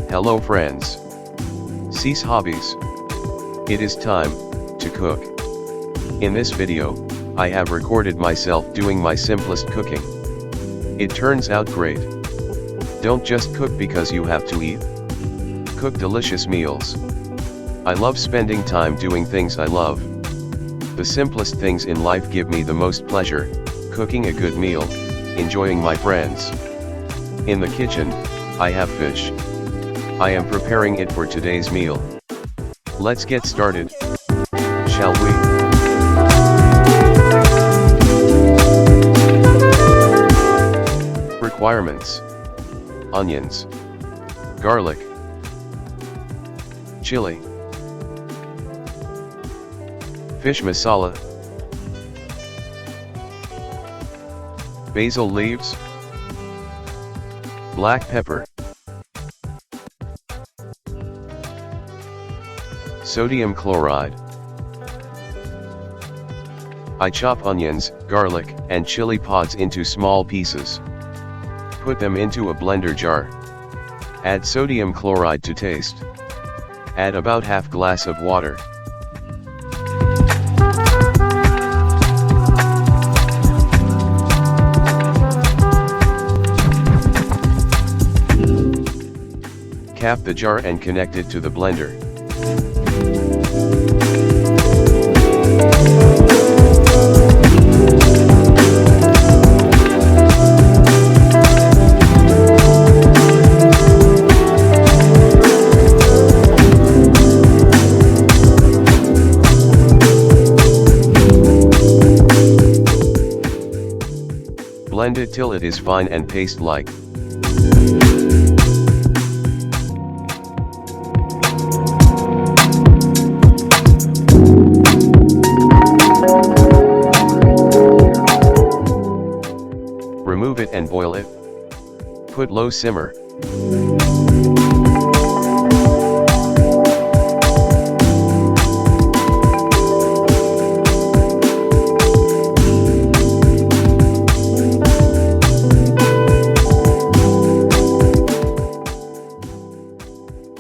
Hello friends. Cease hobbies. It is time to cook. In this video, I have recorded myself doing my simplest cooking. It turns out great. Don't just cook because you have to eat. Cook delicious meals. I love spending time doing things I love. The simplest things in life give me the most pleasure: cooking a good meal, enjoying my friends. In the kitchen, I have fish. I am preparing it for today's meal. Let's get started, shall we? Requirements: onions, garlic, chili, fish masala, basil leaves, black pepper, sodium chloride. I chop onions, garlic, and chili pods into small pieces. Put them into a blender jar. Add sodium chloride to taste. Add about half glass of water. Cap the jar and connect it to the blender. Blend it till it is fine and paste-like. Remove it and boil it. Put low simmer.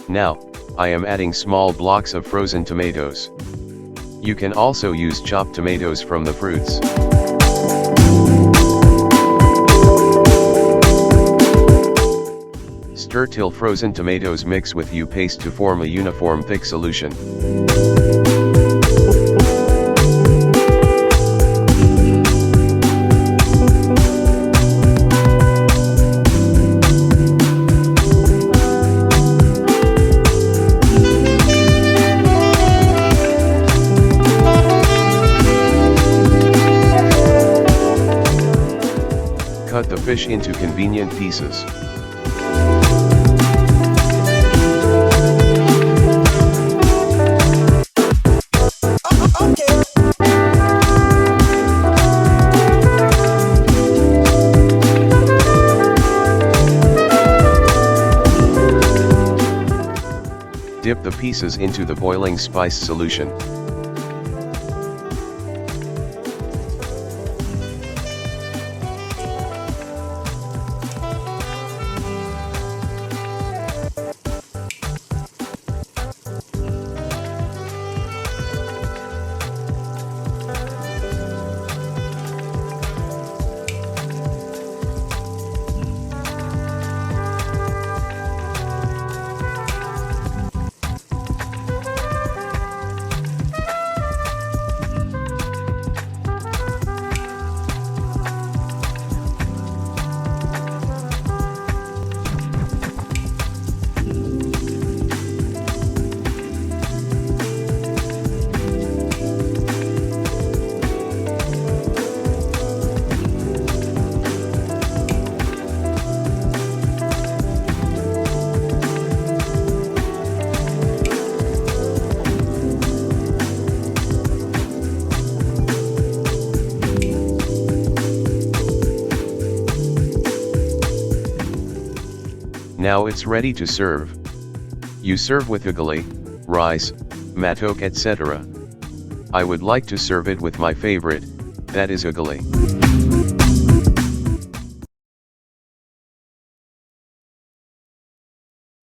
Now, I am adding small blocks of frozen tomatoes. You can also use chopped tomatoes from the fruits. Stir till frozen tomatoes mix with paste to form a uniform thick solution. Cut the fish into convenient pieces. Dip the pieces into the boiling spice solution. Now it's ready to serve. You serve with ugali, rice, matok, etc. I would like to serve it with my favorite, that is ugali.